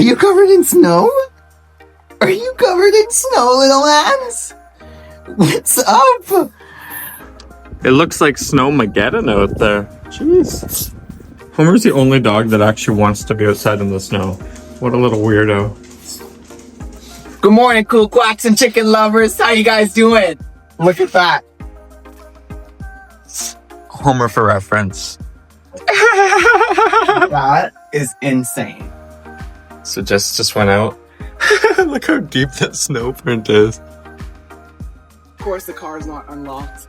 Are you covered in snow? Are you covered in snow, little lambs? What's up? It looks like Snowmageddon out there. Jeez. Homer's the only dog that actually wants to be outside in the snow. What a little weirdo. Good morning, cool quacks and chicken lovers. How you guys doing? Look at that. Homer for reference. That is insane. So Jess just went out. Look how deep that snow print is. Of course the car is not unlocked.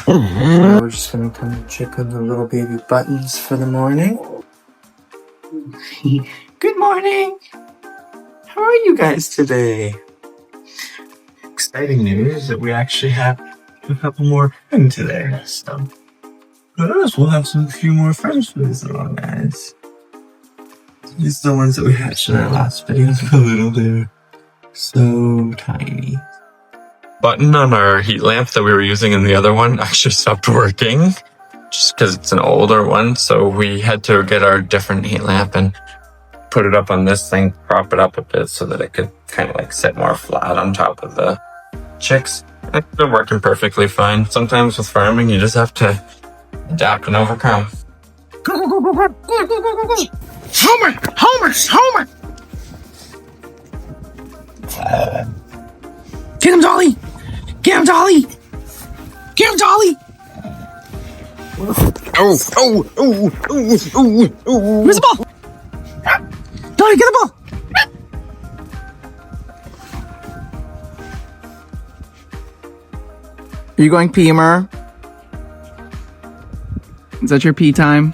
We're just gonna come and check on the little baby buttons for the morning. Good morning. How are you guys today? Exciting news that we actually have a couple more friends today. So we'll have a few more friends for these little guys. These are the ones that we hatched in our last video. Look how little they're. So tiny. Button on our heat lamp that we were using in the other one actually stopped working. Just because it's an older one. So we had to get our different heat lamp and put it up on this thing, prop it up a bit so that it could kind of like sit more flat on top of the chicks. It's been working perfectly fine. Sometimes with farming, you just have to adapt and overcome. Homer! Get him, Dolly! Get him, Dolly! Get him, Dolly! Where's the ball? Dolly, get the ball! Are you going pee, Mer? Is that your pee time?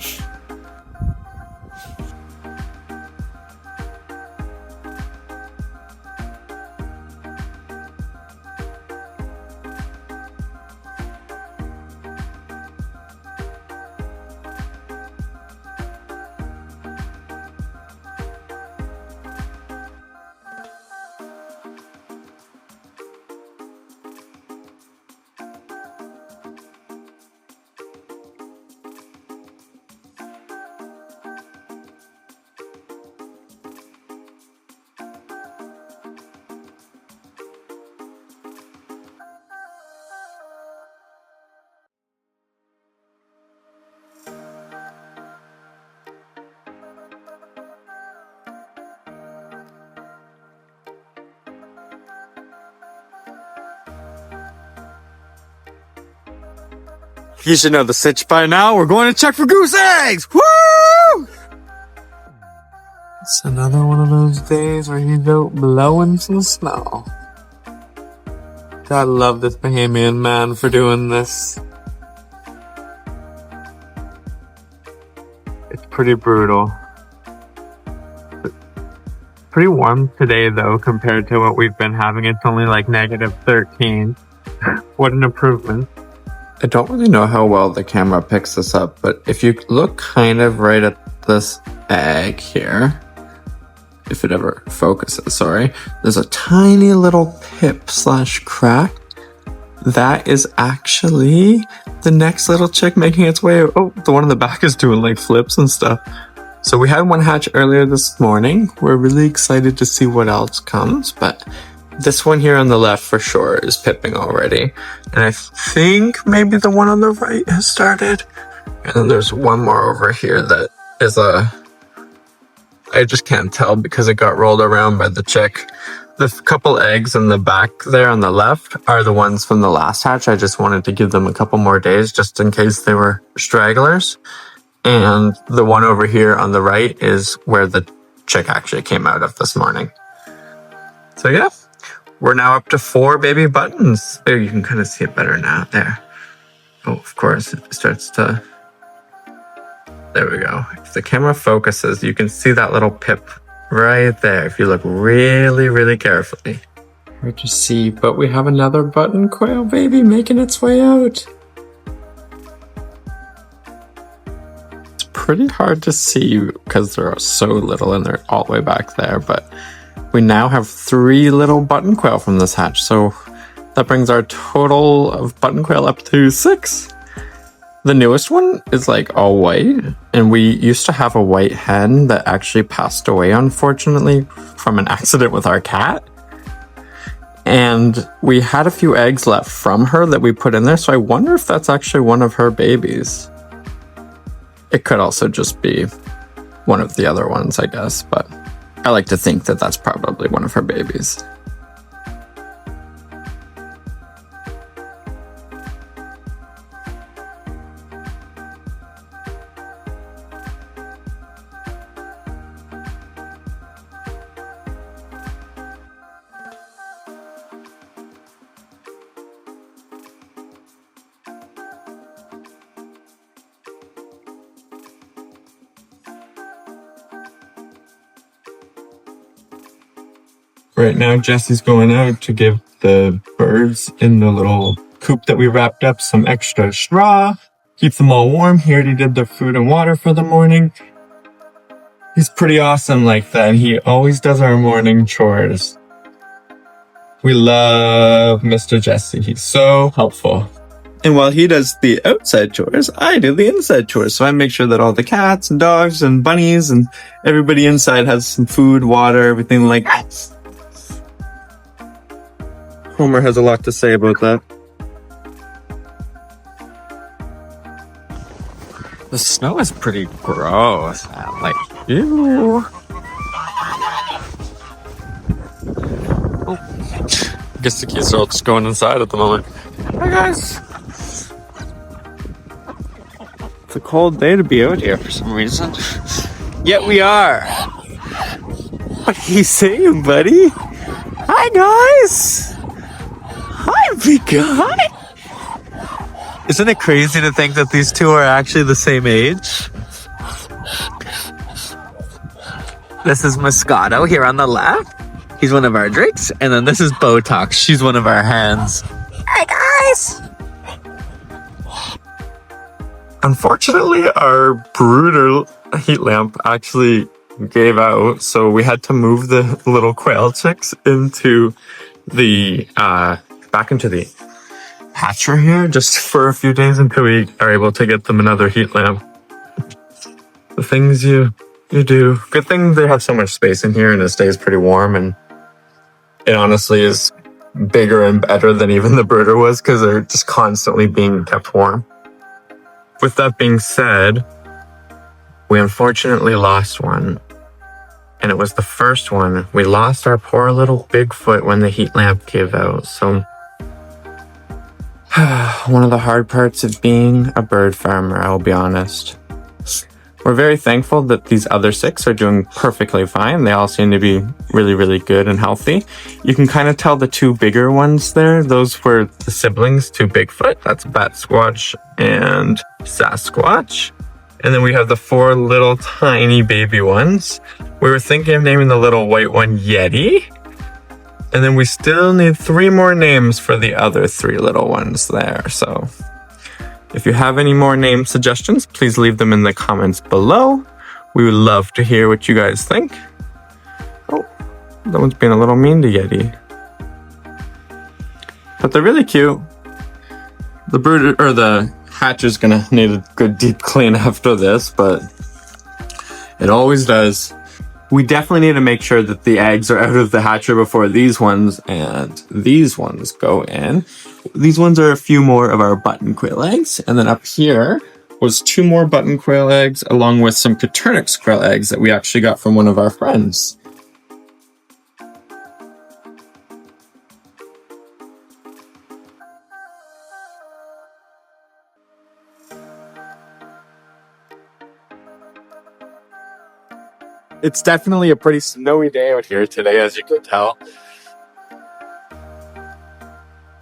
You should know the sitch by now. We're going to check for goose eggs. Woo! It's another one of those days where he's out blowing some snow. God love this Bahamian man for doing this. It's pretty brutal. Pretty warm today though compared to what we've been having. It's only like -13. What an improvement. I don't really know how well the camera picks this up, but if you look kind of right at this egg here, if it ever focuses, sorry, there's a tiny little pip/crack. That is actually the next little chick making its way. Oh, the one in the back is doing like flips and stuff. So we had one hatch earlier this morning. We're really excited to see what else comes, but this one here on the left for sure is pipping already. And I think maybe the one on the right has started. And then there's one more over here that is I just can't tell because it got rolled around by the chick. The couple eggs in the back there on the left are the ones from the last hatch. I just wanted to give them a couple more days just in case they were stragglers. And the one over here on the right is where the chick actually came out of this morning. So yeah. We're now up to 4 baby buttons. There, you can kind of see it better now. There. Oh, of course, it starts to... There we go. If the camera focuses, you can see that little pip right there if you look really, really carefully. Hard to see, but we have another button quail baby making its way out. It's pretty hard to see because they're so little and they're all the way back there, but we now have 3 little button quail from this hatch, so that brings our total of button quail up to 6. The newest one is like all white, and we used to have a white hen that actually passed away, unfortunately, from an accident with our cat. And we had a few eggs left from her that we put in there, so I wonder if that's actually one of her babies. It could also just be one of the other ones, I guess, but I like to think that that's probably one of her babies. Right now, Jesse's going out to give the birds in the little coop that we wrapped up some extra straw. Keep them all warm. He already did their food and water for the morning. He's pretty awesome like that. He always does our morning chores. We love Mr. Jesse. He's so helpful. And while he does the outside chores, I do the inside chores. So I make sure that all the cats and dogs and bunnies and everybody inside has some food, water, everything like that. Homer has a lot to say about that. The snow is pretty gross. Like, ew. Oh. I guess the kids are all just going inside at the moment. Hi guys. It's a cold day to be out here for some reason. Yet we are. What are you saying, buddy? Hi guys. Hi, big guy! Isn't it crazy to think that these two are actually the same age? This is Moscato here on the left. He's one of our drakes. And then this is Botox. She's one of our hens. Hi, guys! Unfortunately, our brooder heat lamp actually gave out, so we had to move the little quail chicks into the, back into the hatcher here just for a few days until we are able to get them another heat lamp. The things you do. Good thing they have so much space in here and it stays pretty warm, and it honestly is bigger and better than even the brooder was because they're just constantly being kept warm. With that being said, we unfortunately lost one. And it was the first one. We lost our poor little Bigfoot when the heat lamp gave out, so one of the hard parts of being a bird farmer, I'll be honest. We're very thankful that these other 6 are doing perfectly fine. They all seem to be really, really good and healthy. You can kind of tell the 2 bigger ones there. Those were the siblings to Bigfoot. That's Bat Squatch and Sasquatch. And then we have the 4 little tiny baby ones. We were thinking of naming the little white one Yeti. And then we still need 3 more names for the other 3 little ones there. So if you have any more name suggestions, please leave them in the comments below. We would love to hear what you guys think. Oh, that one's being a little mean to Yeti. But they're really cute. The brooder, or the hatcher's gonna need a good deep clean after this, but it always does. We definitely need to make sure that the eggs are out of the hatcher before these ones and these ones go in. These ones are a few more of our button quail eggs. And then up here was 2 more button quail eggs along with some Coturnix quail eggs that we actually got from one of our friends. It's definitely a pretty snowy day out here today, as you can tell.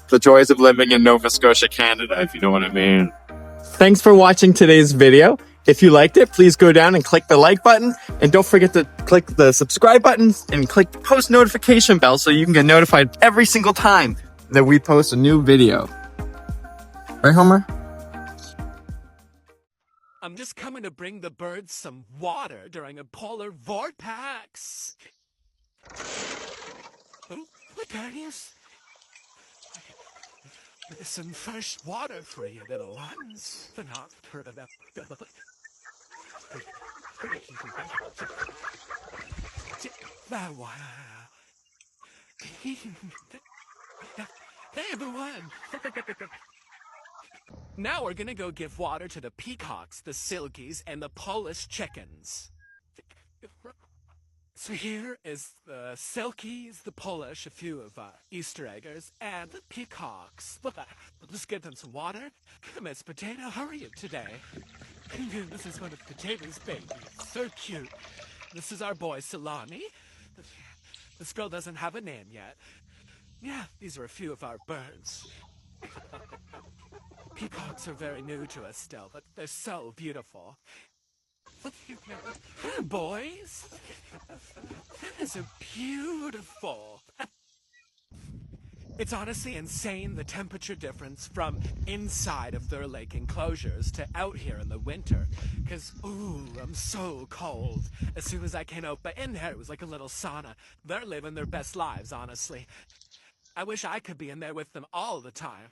The joys of living in Nova Scotia, Canada, if you know what I mean. Thanks for watching today's video. If you liked it, please go down and click the like button. And don't forget to click the subscribe button and click the post notification bell so you can get notified every single time that we post a new video. Right, Homer? I'm just coming to bring the birds some water during a polar vortex. Oh, there he is. There's some fresh water for you, little ones. Wow. Hey, everyone. Now we're gonna go give water to the peacocks, the silkies, and the Polish chickens. So here is the silkies, the Polish, a few of our Easter eggers, and the peacocks. Let's get them some water. Miss Potato, how are you today? This is one of Potato's babies. So cute. This is our boy, Salami. This girl doesn't have a name yet. Yeah, these are a few of our birds. Peacocks are very new to us still, but they're so beautiful. Boys, that is a beautiful. It's honestly insane the temperature difference from inside of their lake enclosures to out here in the winter. Because, ooh, I'm so cold. As soon as I came out, but in there it was like a little sauna. They're living their best lives, honestly. I wish I could be in there with them all the time.